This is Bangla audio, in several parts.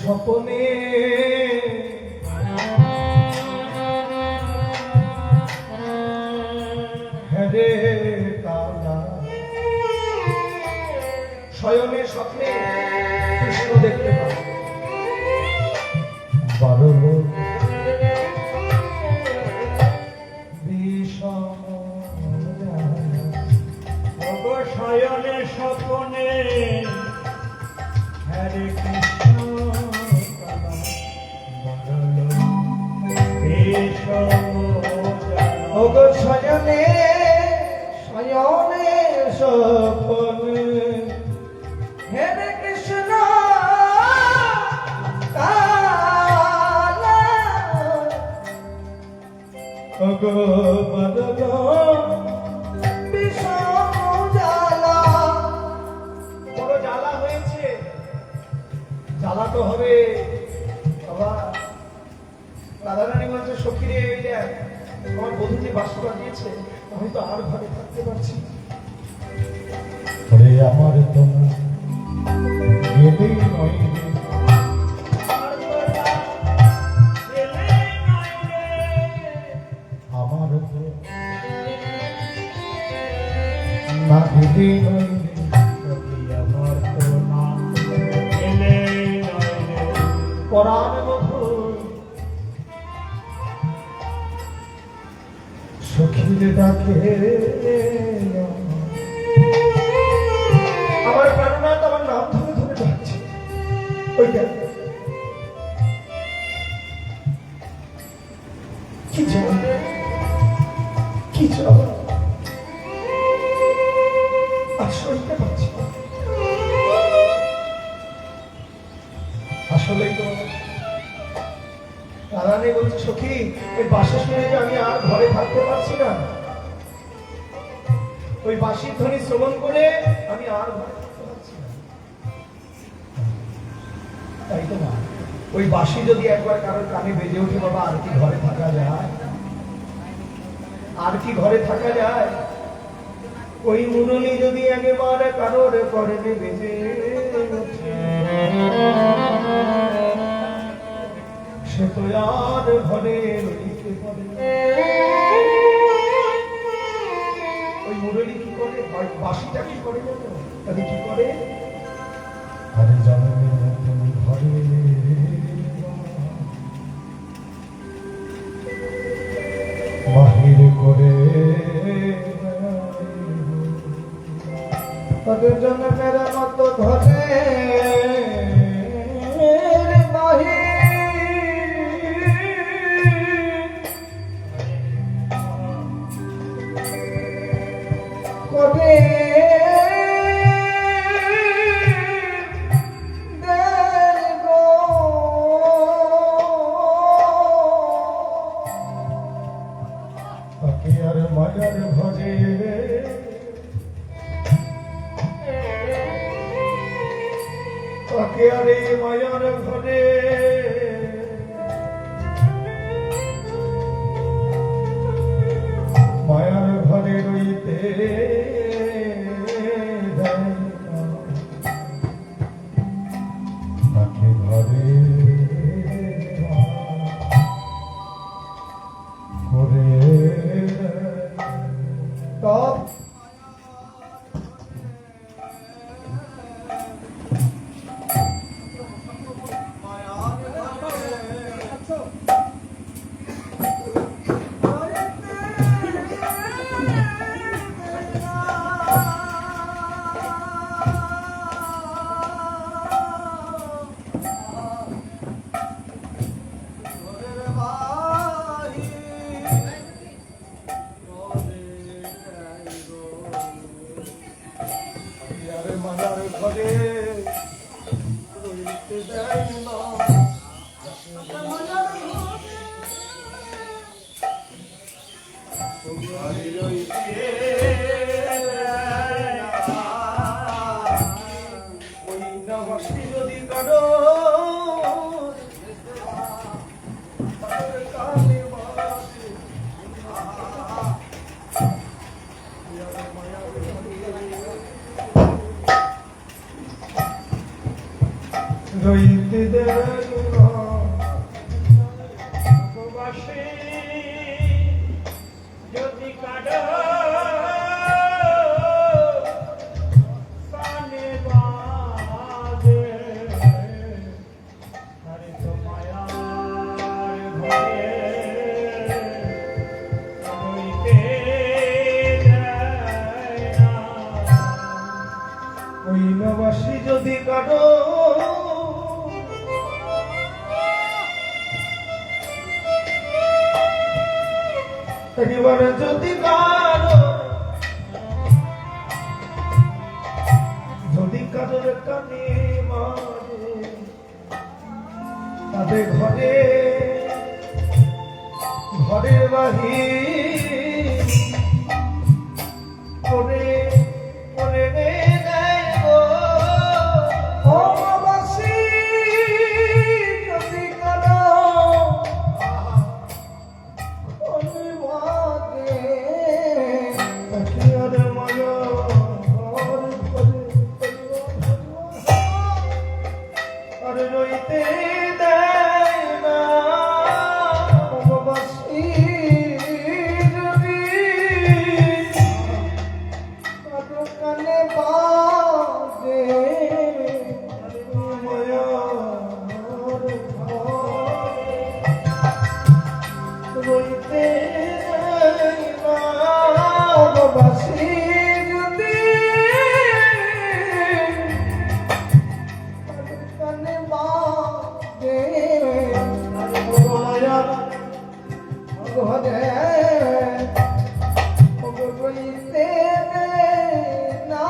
স্বপনে হেরে কালা শয়নে স্বপ্নে কৃষ্ণ দেখতে পায় বারো বিষম শয়নে স্বপনে হরে কৃষ্ণ ওগো শয়নে শয়নে স্বপনে হেরে কৃষ্ণ কালা ওগো বদল বিষম জ্বালা বড় জ্বালা হয়েছে জ্বালা তো হবে বাবা রাধারানী বলছে সখী রে এই দেখ আমার বধূ যে বাসু বানিয়েছে আমি তো আর ঘরে থাকতে পারছি আমার তোমার গেলেই নয় আমার তো না গেলেই নয় আমার তো না এলে পরাণ মধুর সখীর ডাকে আমার প্রাণনাথ আমার নাম ধরে ধরে ডাকছে ওইটা কি চাও কি চাও আসলটা পাচ্ছি আসলেই তো রাধারানী বলছে সখী ওই বাঁশি শুনে যে আমি আর ঘরে থাকতে পারছি না ওই বাঁশির ধ্বনি শ্রবণ করে আমি আর ঘরে থাকতে পারছি না তাই তো না ওই বাঁশি যদি একবার কারোর কানে বেজে ওঠে বাবা আর কি ঘরে থাকা যায় আর কি ঘরে থাকা যায় ওই মুরলি যদি একেবারে কারোর পরে বেজে ওঠে সে তো আর ঘরে রইতে পারে ওই মুরলি কি করে বাঁশিটা কি করে জানো তাহলে কি করে আরে জানো তুমি ঘরে বাহির করে তাদের জন্য মেরা মতো ঘরে বাহির করে আর মায়ার ভজে তাকে আর এই মায়ার ঘরে মায়ার ঘরে রইতে তাকে ঘরে করে তব মায়ার ঘরে রইতে দেয় না ওই না বাসি যদি কারো রইতে দেব উপবাসে যদি কাটো কানে বাজে আরে তো মায়ার ঘরে রইতে দেয় না। ওই নবাসী যদি কাটো একেবারে যদি কারো যদি কারোর কানে মারে তাদের ঘরের বাহির করে করে দেয় গো অমাবাসী যদি কারো রইতে দেয় না অমাবাসী যদি কারো কানে বাজে রইতে দেয় না অমাবাসী যদি কানে বাজে ঘরে রইতে দেয় না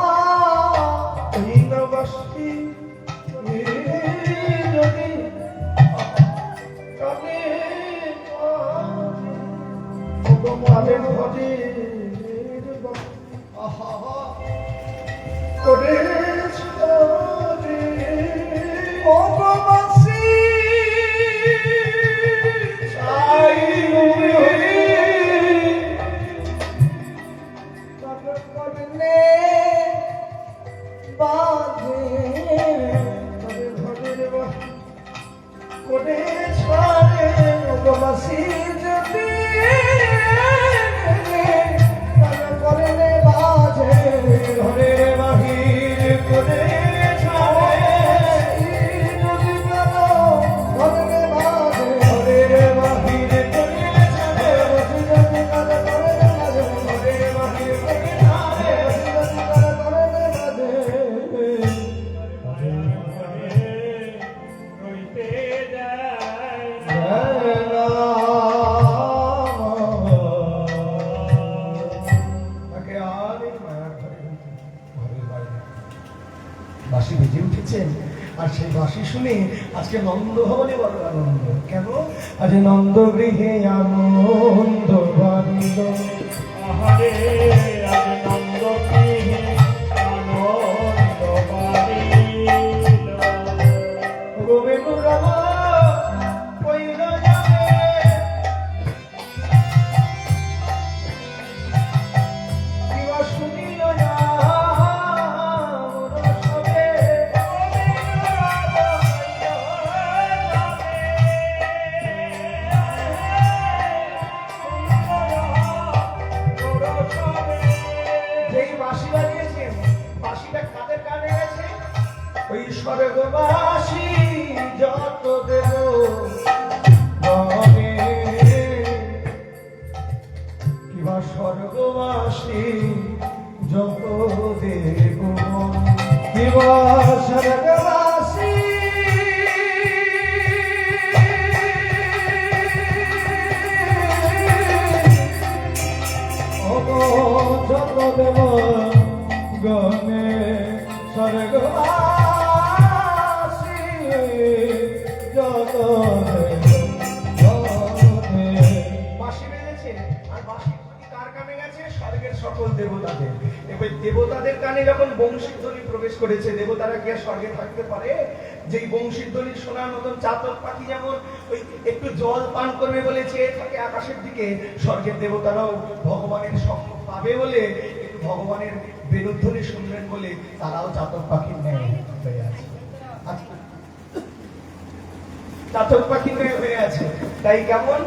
ওই নবাসী যদি কানে বাজে ঘরে করে ছড়ে অমাবাসী চাই করলে বাজে ঘরের করে ছড়ে অমাবাসী যদি করলে বাজে ঘরের বাহির করে রইতে দেয় না। বাঁশি বেজে উঠেছেন আর সেই বাঁশি শুনে আজকে নন্দ ভবনে বড় আনন্দ। কেন? আজ নন্দ গৃহে আনন্দ বান্দ আহারে আজ নন্দ গৃহে আনন্দ বাড়িল। গোবিন্দ রাম কইল যাবে কিবা শুনিল না রসবে যেই বাঁশি বাজিয়েছেন বাঁশিটা কাদের কানে গেছে? ওই স্বর্গবাসী যত দেব গণে কিবা স্বর্গবাসী যত দেব কিবা স্বর্গবাসী যত দেব গণে স্বর্গবাসী যত বাঁশি বেজেছে আর বাঁশি কার কানে গেছে? স্বর্গের সকল দেবতাদের। এবার দেবতাদের কানে যখন বংশীর ধ্বনি প্রবেশ করেছে, দেবতারা কি আর স্বর্গে থাকতে পারে? যেই বংশীর ধ্বনি শোনার মতন চাতক পাখি যেমন ওই একটু জল পান করবে বলে চেয়ে থাকে আকাশের দিকে, স্বর্গের দেবতারাও ভগবানের সঙ্গ পাবে বলে একটু একটু ভগবানের বেরুধ্বনি শুনবেন বলে তারাও চাতক পাখির ন্যায় হয়ে আছে। আচ্ছা, চাতক পাখির ন্যায় হয়ে আছে, তাই কেমন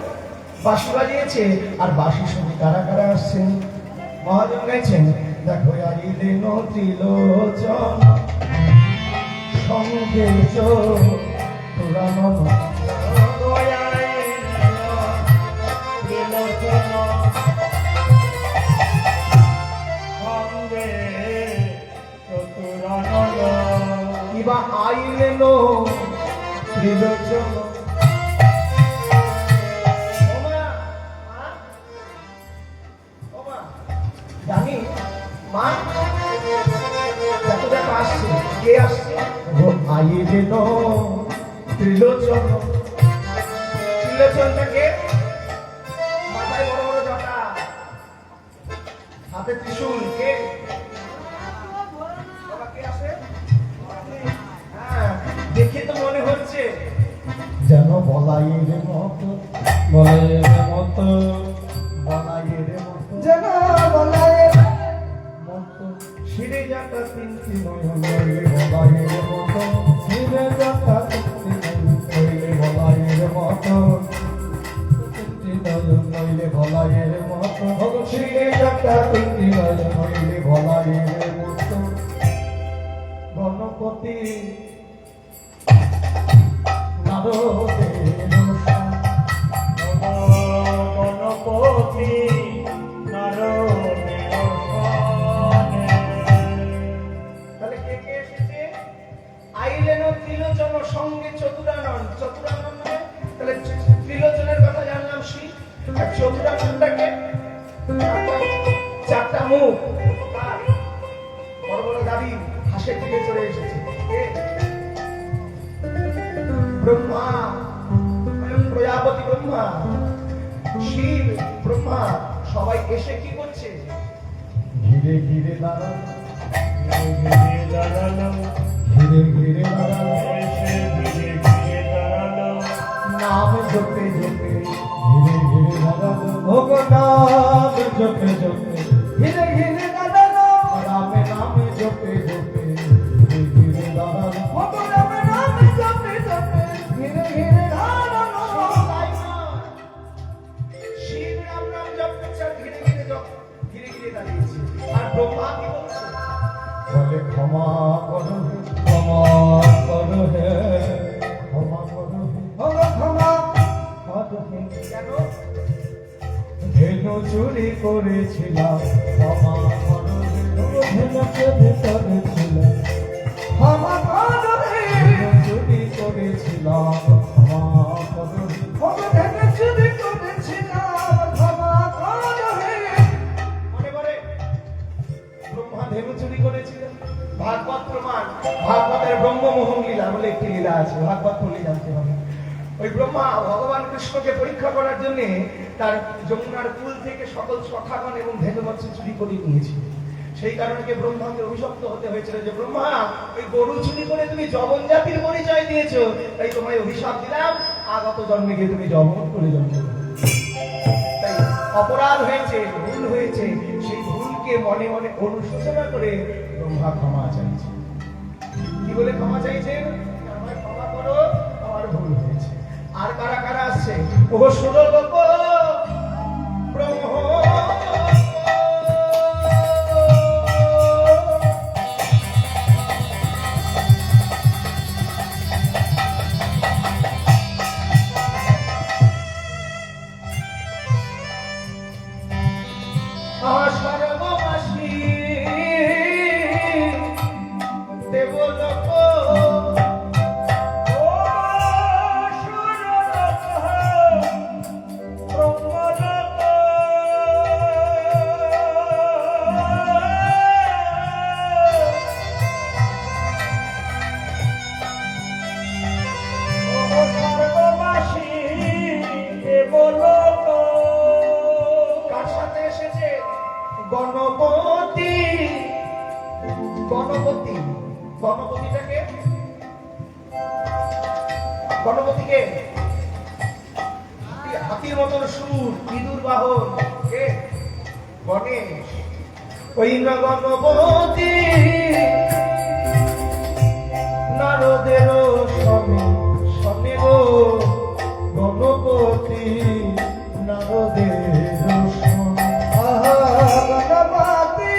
বাঁশি বাজিয়েছে, আর বাঁশি শুনে কারা কারা আসছেন? মহাজন গাইছেন, দেখো আইলেন ত্রিলোচন সঙ্গে চূড়ানন কিবা আইলেন ত্রিলোচন। জানি মা দেখো দেখো আসছে, কে আসছে? আইলেন ত্রিলোচন। ত্রিলোচনটাকে মাথায় বড় বড় জটা, হাতে ত্রিশূল, কে? বাবা কে আসে? হ্যাঁ, দেখে তো মনে হচ্ছে যেন বলাইয়ের মতো, বলাইয়ের মতো, বলাইয়ের মতো, যেন বলাইয়ের মতো শিরে যাটা তিনটি নয়ন হইলে বলাইয়ের মতো, শিরে যাটা তিনটি নয়ন হইলে বলাইয়ের মতো, তিনটি নয়ন হইলে বলাইয়ের মতো, শিরে যাটা তিনটি নয়ন হইলে বলাইয়ের মতো। গণপতি নারদের গণপতি নারদের তাহলে কে কে এসেছে? আইলেন ত্রিলোচন সঙ্গে চতুরানন। চতুরানন মানে তাহলে ত্রিলোচনের কথা জানলাম শিব, আর চতুরাননটাকে চারটা মুখ, বড় বড় দাবি হাসে দিকে চলে এসেছে। কে? ব্রহ্মা, প্রজাপতি ব্রহ্মা, শিব ব্রহ্মা, সবাই এসে কি করছে? ঘিরে ঘিরে দাঁড়ানো, ঘিরে দাঁড়ালো, ঘিরে ঘিরে দাঁড়ানো, এসে ঘিরে ঘিরে দাঁড়ালো, নাম জপে জপে ঘিরে ঘিরে দাঁড়ানো, ভোগ নাম জপে জপে ঘিরে ঘিরে দাঁড়ানো, রামে নামে জপে জপে ঘিরে ঘিরে দাঁড়ানো, ভোগ রামে নামে জপে জপে ঘিরে ঘিরে দাঁড়ানো। শিব রাম নাম জপছে, ঘিরে ঘিরে ঘিরে ঘিরে দাঁড়িয়েছে। আর ব্রহ্মা কি বলছে? বলে ক্ষমা করো, ক্ষমা করো হে, ক্ষমা করো হে, ক্ষমা করো হে। কেন? ধেনু চুরি করেছিলাম, ক্ষমা করো হে, ধেনুকে ভিতরে ছিল, ক্ষমা করো হে, চুরি করেছিলাম, ক্ষমা করো হে, ধেনু চুরি করেছিলাম, ক্ষমা করো হে। মনে পড়ে ব্রহ্মা ধেনু চুরি করেছিলেন? ভাগবত প্রমাণ, ভাগবতের ব্রহ্মমোহন লীলা বলে একটি লীলা আছে, ভাগবত পড়লে জানতে হবে। ওই ব্রহ্মা ভগবান কৃষ্ণকে পরীক্ষা করার জন্য তার যমুনার কুল থেকে সকল সখাগণ এবং ধেনুবৎস চুরি করে নিয়েছিল। সেই কারণে ব্রহ্মাকে অভিশপ্ত হতে হয়েছিল যে ব্রহ্মা ওই গরু চুরি করে তুমি জবন জাতির পরিচয় দিয়েছো, তাই তোমায় অভিশাপ দিলাম, আগত জন্মে গিয়ে তুমি জবন করে জন্ম নেবে। তাই অপরাধ হয়েছে, ভুল হয়েছে, সেই ভুলকে মনে মনে অনুশোচনা করে ব্রহ্মা ক্ষমা চাইছে। কি বলে ক্ষমা চাইছেন? আমায় ক্ষমা করো, আমার ভুল হয়েছে। আর কারা কারা আসছে? ও শুনো লোক ব্রহ্ম সর্ববাসী দেবলোক কার সাথে এসেছে? গণপতি। গণপতি, গণপতিটাকে, গণপতিকে হাতির মতন সুর, ইঁদুর বাহন, কে? গণেশ। ওই গণপতি নারদের স্বামী স্বামী গো গণপতি নারদের গণপতি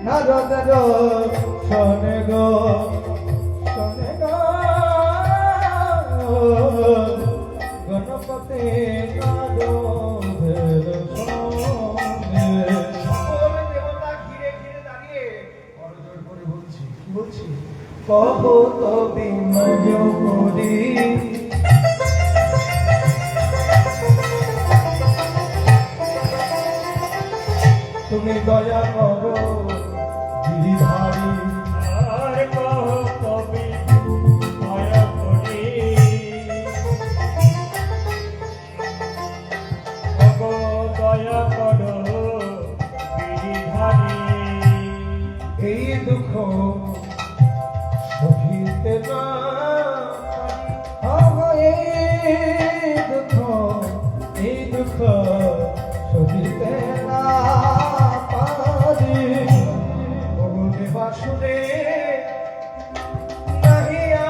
নারদের শোনে গো শোনে গো গণপতি নারদের শোনে সকল দেবতা ঘিরে ঘিরে দাঁড়িয়ে করজোড় করে বলছি কি বলছি কহ তবে মজ করি তুমি দয়া করো গিরিধারী আর কহ কবি দয়া করি ওগো দয়া করো গিরিধারী এই দুঃখ সহিতে না পারি। এই দুঃখ সহিতে না পারি ভগবে বাসুদে নাহিয়া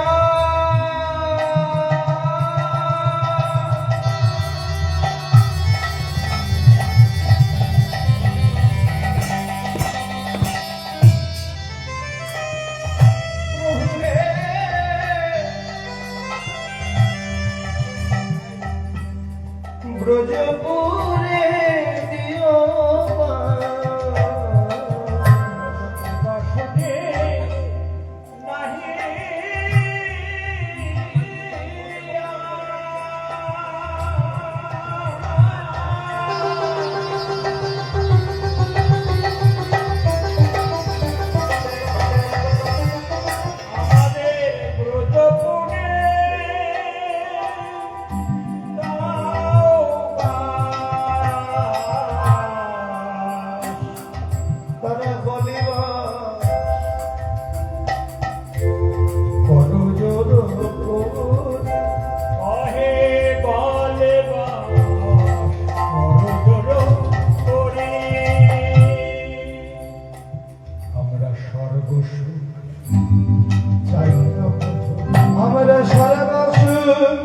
ব্রজপুরে দিও বাসুদে নাহি আমাদের ব্রজপুরে তারা বলিবা করজোর করে কহে বলে করজোড় করে আমরা স্বর্গসুখ চাই না প্রভু। আমরা স্বর্গসুখ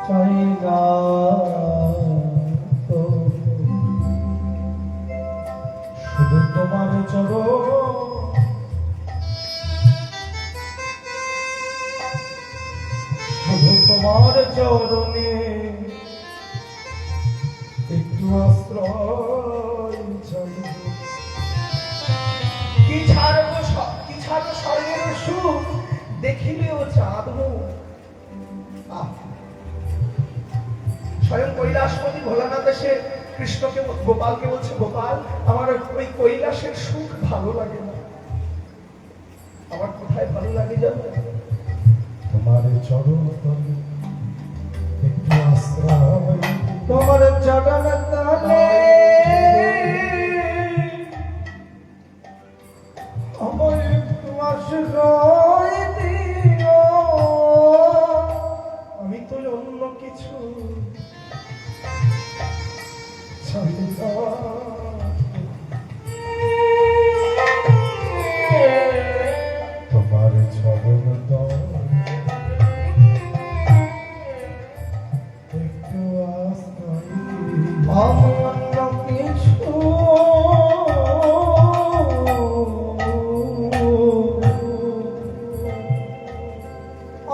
চাই না প্রভু। শুধু তোমার চরণ শুধু তোমার চরণে একটু আশ্রয় চাই। কি ছাড়বো স্বর্গের সুখ দেখিলেও চাঁদব। স্বয়ং কৈলাসপতি ভোলানাথ এসে কৃষ্ণকে গোপালকে বলছে গোপাল আমার ওই কৈলাসের সুখ ভালো লাগে না, আমার কোথায় ভালো লাগে জানো? তোমার চরণ তলে একটু আশ্রয়, তোমার চরণ তলে আমার একটু আশ্রয় দিও। আমি তো অন্য কিছু চাই না। তোমার চরণ তলে একটু আশ্রয় দিও। আমি অন্য কিছু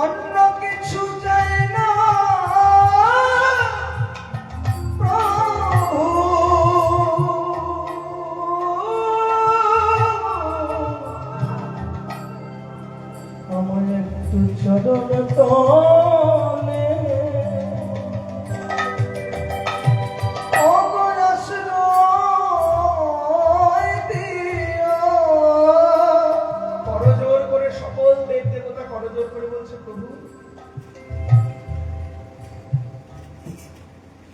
অন্য কিছু চাই না প্রভু। আমার একটু চরণ তলে আশ্রয় দিও। করজোড় করে সকল দেব দেবতা করজোড় করে বলছে প্রভু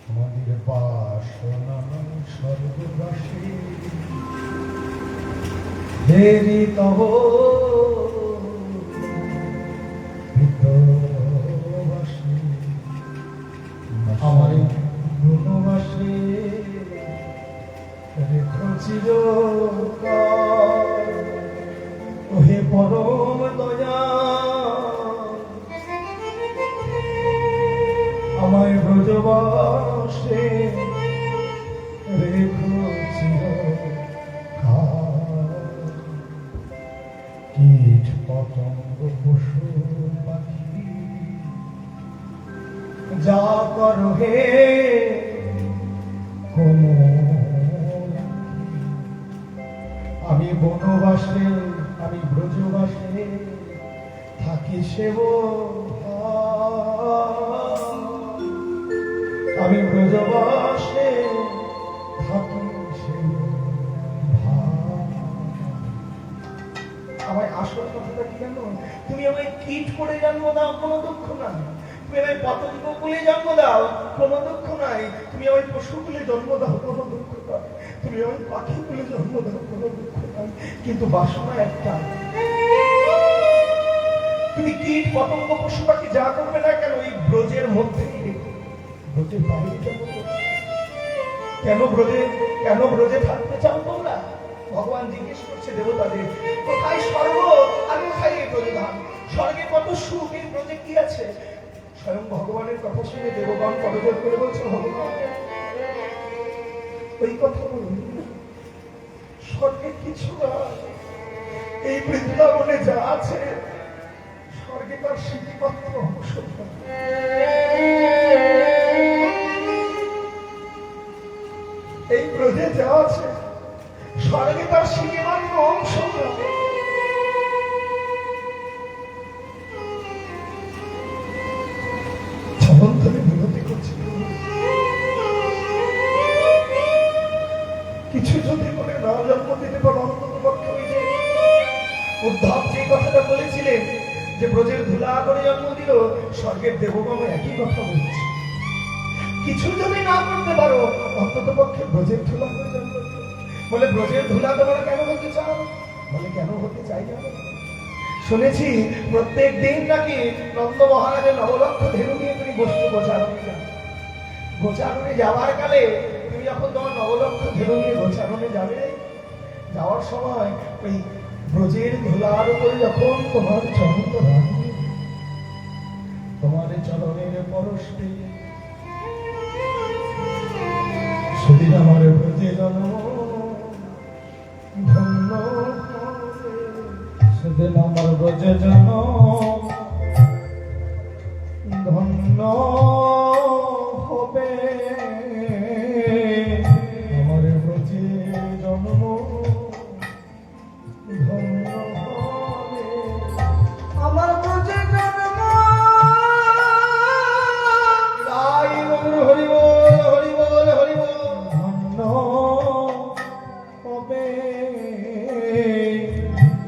আমাদের বাসনা স্বর্গবাসী দেরি তহ ভিতরবাসী আমার গুণবাসী পশু পাখি যা করো হে কোমল, আমি বনবাসে আমি ব্রজবাসে থাকি সেব, আমি ব্রজবাসে থাকি সেব। আমায় আসল কথাটা কি জানো? তুমি আমায় কীট করে জন্ম দাও, কোনো দুঃখ নাই। তুমি আমায় পতঙ্গ কুলে জন্ম দাও, কোনো দুঃখ নাই। তুমি আমায় পশু কুলে জন্ম দাও, কোনো দুঃখ নাই। তুমি আমায় পাখি কুলে জন্ম দাও, কোনো দুঃখ নাই। কিন্তু বাসনা একটা, তুমি কীট পতঙ্গ পশু পাখি যা করবে না কেন এই ব্রজের মধ্যেই রেখো, ব্রজের বাইরে কেন? কেন ব্রজে থাকতে চাও তোমরা? ভগবান জিজ্ঞেস করছে দেবতাদের, কোথায় স্বর্গ আর কোথায় এই ব্রজধাম? স্বর্গে কত সুখ, এই ব্রজে কি আছে? স্বয়ং ভগবানের কথা শুনে দেবগণ করজোড় করে বলছে, ভগবান ওই কথা বলুন, স্বর্গে কিছু না, এই বৃন্দাবনে যা আছে স্বর্গে তার স্মৃতিমাত্র অংশ। এই ব্রজে যা আছে স্বর্গে তার স্মৃতিমাত্র অংশ। চরন্তরে বিনতি করছি, কিছু যদি করে না জন্ম দিতে পারো, অন্তত পক্ষে ওই যে উদ্ধব যে কথাটা বলেছিলেন যে ব্রজের ধুলা করে জন্ম দিল, স্বর্গের দেবগণ একই কথা বলছে। কিছু যদি না করতে পারো, অন্তত পক্ষে ব্রজের ধুলা করে জন্ম দিল। বলে ব্রজের ধুলা তোমরা কেন হতে চাও? বলে কেন হতে চাই জানো? শুনেছি প্রত্যেক দিন নাকি নন্দ মহারাজের নবলক্ষ ধেনু নিয়ে তুমি বসতে গোচারণে যাও। গোচারণে যাওয়ার কালে তুমি যখন তোমার নবলক্ষ ধেনু নিয়ে গোচারণে যাবে, যাওয়ার সময় ওই ব্রজের ধুলার উপরে যখন তোমার চরণ রাখবে, তোমার চরণের পরশ পেয়ে সেদিন আমার ব্রজে জন্ম ধন্য হবে, সেদিন আমার ব্রজে জন্ম ধন্য হবে, আমার ব্রজে জন্ম ধন্য হবে, আমার ব্রজে জন্ম। তাই গৌর হরি বল, হরি বল, হরি বল। ধন্য হবে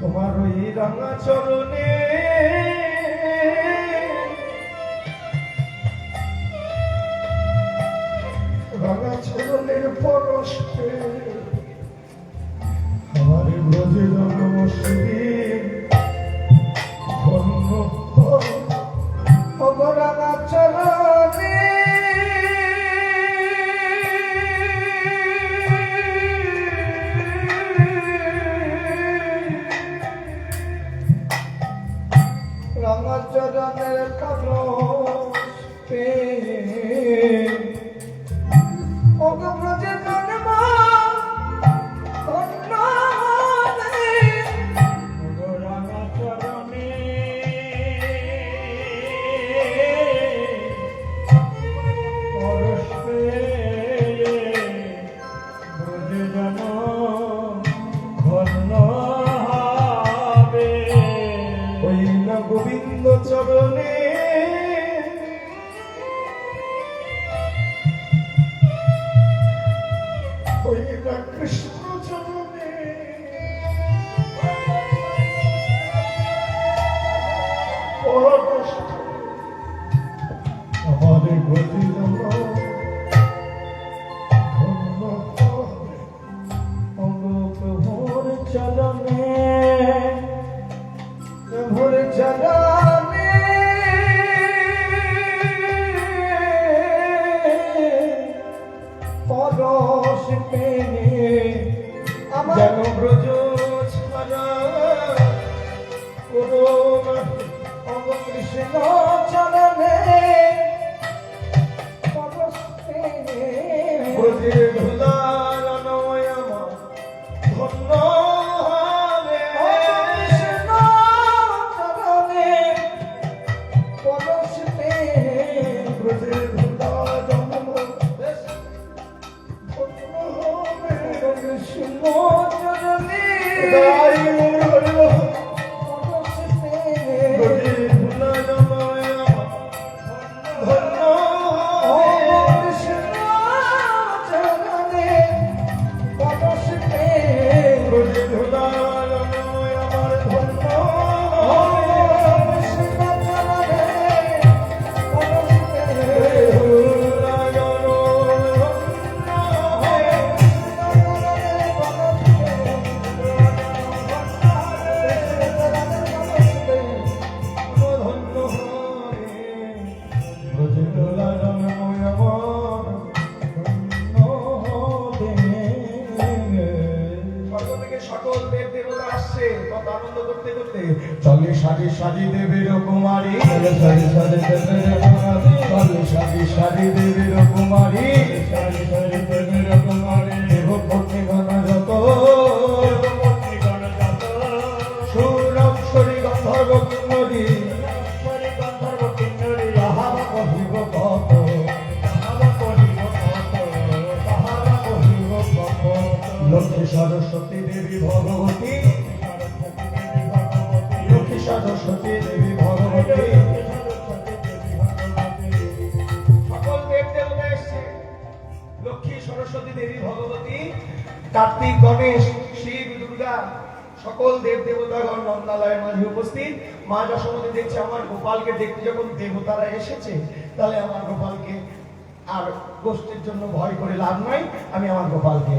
তোমার ওই রাঙা চরণে, রাঙা চরণের পরশ পেয়ে আমার ব্রজে জন্ম সেদিন ধন্য হবে, রাঙা চরণে। রাঙা চরণের কালো ব্রজে জন্ম ধন্য হবে, রাঙা চরণে পরশ পেয়ে ব্রজে জন্ম ধন্য হবে। ওই না গোবিন্দ চরণে ওই না কৃষ্ণ চরণে পরশ আমাদের গতি জন্য ধন্য হবে, অঙ্গ ভোর চরণে ভোর চরণে পরশ পেয়ে যেন ব্রজ ছাড়া করোনা অঙ্গ কৃষ্ণ চরণে পরশ পেয়ে ব্রজের ধুলার নয় আমার ধন্য হবে, কৃষ্ণ চরণে সকল দেব দেবতা আসছে কত আনন্দ করতে করতে চলে সাজি সাজি দেবীর কুমারী, চলে সারি সারি দেবের কুমারী, চলে সাজি সাজি দেবীর কুমারী, সারি সারি দেবের কুমারী, দেব পত্নী গণ যত দেবপত্নীগণ যত, সুরক্ষরী গন্ধর্ব কিন্নরী ঈশ্বরী গন্ধর্ব কিন্নরী, তাহারা কহিব কত, তাহারা কহিব কত, তাহারা কহিব কত। লক্ষ্মী সরস্বতী দেবী ভগবতী, সরস্বতী দেবী ভগবতী, লক্ষ্মী সরস্বতী দেবী ভগবতী, সরস্বতী দেবী ভগবতী, সকল দেব দেবতা এসছে। লক্ষ্মী সরস্বতী দেবী ভগবতী, কার্তিক গণেশ শিব দুর্গা সকল দেব দেবতাগণ নন্দালয়ের মাঝে উপস্থিত। মা যশোমতী দেখছে আমার গোপালকে দেখতে যখন দেবতারা এসেছে, তাহলে আমার গোপালকে আর গোষ্ঠীর জন্য ভয় করে লাভ নাই, আমি আমার গোপালকে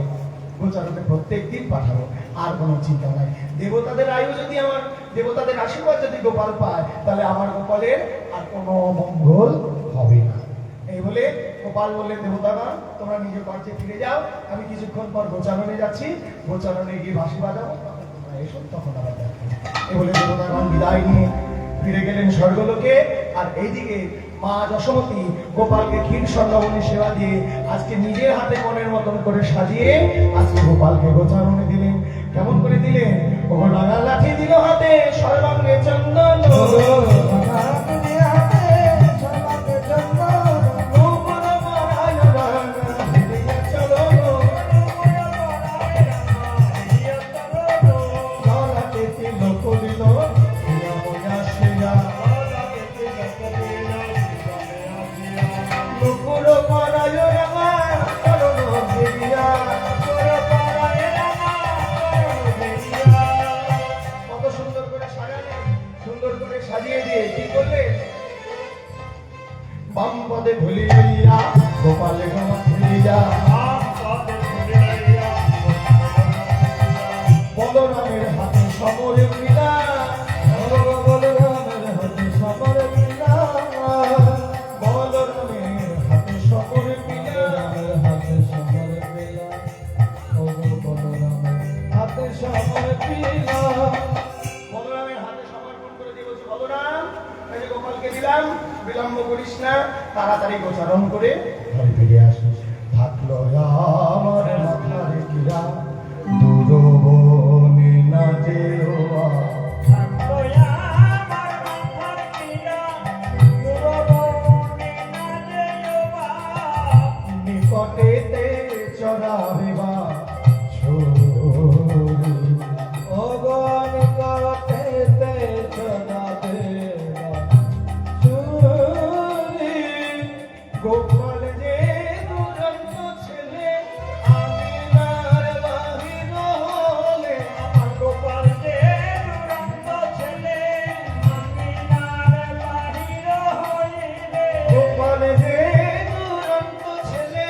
গোচারণে প্রত্যেক দিন পাঠাবো, আর কোনো চিন্তা নাই। দেবতাদের আয়ু যদি আমার, দেবতাদের আশীর্বাদ যদি গোপাল পায়, তাহলে আমার গোপালের আর কোনো মঙ্গল হবে না। এই বলে গোপাল বললেন, দেবতাগণ তোমরা নিজের কার্যে ফিরে যাও, আমি কিছুক্ষণ পর গোচারণে যাচ্ছি, গোচারণে গিয়ে বাঁশি বাজাবো, তখন তোমরা এসো, তখন আবার দেখো। এই বলে দেবতাগণ বিদায় নিয়ে ফিরে গেলেন স্বর্গলোকে। আর এইদিকে মা যশোমতী গোপালকে ক্ষীর স্বর্ণবনী সেবা দিয়ে আজকে নিজের হাতে মনের মতন করে সাজিয়ে আজকে গোপালকে গোচারণে দিলেন। কেমন করে দিলেন? ও ডাঙা লাঠি দিল হাতে, সর্বাঙ্গে চন্দন, গোপাল মারায় রাঙা হৃদয়ে চলন, গলাতে তিলক দিল, হিরাময়া সেরা, নুপুর মারায় রাঙা চরণ দেবিয়া। কত সুন্দর করে সাজালেন, সুন্দর করে সাজিয়ে দিয়ে কি করলেন? বাম পদে ভুলি লইয়া গোপালে গোমা ভুলিয়া, বলরামের হাতে সমরে মিলা, বলরামের হাতে সমরে মিলা, বলরামের হাতে সমরে মিলা, হাতে সমর পেলা, ও বলরামের হাতে সমর পেলা, বলরামের হাতে সমর্পণ করে দিয়ে বলছে, বলরাম এই যে গোপালকে দিলাম, বিলম্ব করিস না, তাড়াতাড়ি গোচারণ করে ঘরে ফিরে আসিস। থাকলো আমার মাথার কিরা, দূরবনে না যেও আর। নিকটেতে চড়াবে বা ছুরি, অগণ করতে চলাবে চুরি, গোপাল যে দুরন্ত ছেলে, আমি নার বাহির হলে, আমার গোপাল যে দুরন্ত ছেলে, আমি নার বাহির হইলে, গোপাল যে দুরন্ত ছেলে,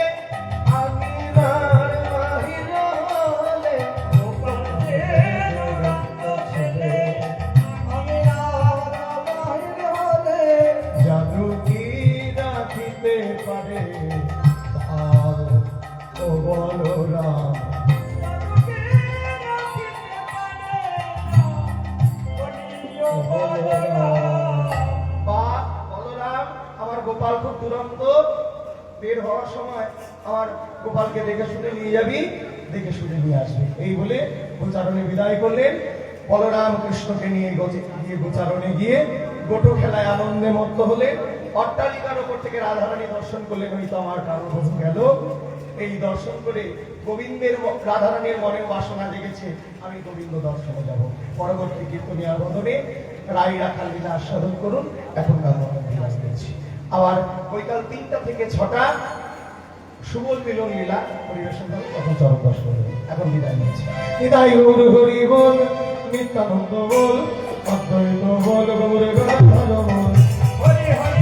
আমি নার বাহির হলে, গোপাল যে দুরন্ত ছেলে, আমি নার বাহির হইলে, জাদু কি রাখিতে পারে তার ও বলরাম। বা বলরাম, আমার গোপাল খুব দুরন্ত, বের হওয়ার সময় আমার গোপালকে দেখে শুনে নিয়ে যাবি, দেখে শুনে নিয়ে আসবি। এই বলে গোচারণে বিদায় করলেন। বলরাম কৃষ্ণকে নিয়ে গোচারণে গিয়ে গোটো খেলায় আনন্দে মত্ত হলেন। অট্টালিকার ওপর থেকে রাধারানী দর্শন করলেন, ওই তো আমার কারো বহু গেল। এই দর্শন করে গোবিন্দের রাধারানীর মনের বাসনা জেগেছে, আমি গোবিন্দ দর্শনে যাব। পরবর্তী কীর্তনিয়ার বদনে রাই রাখাল লীলা আস্বাদন করুন। এখন গান বিরাজ দিচ্ছি। আবার বৈকাল 3টা থেকে 6টা সুবল মিলন লীলা পরিবেশন করুন, তখন চরণ দর্শন করুন। এখন বিদায় নিচ্ছি। নিতাই গৌর হরি বল, নিত্যানন্দ বল, অদ্বৈত বল, গৌর গৌর বল। হরি হরি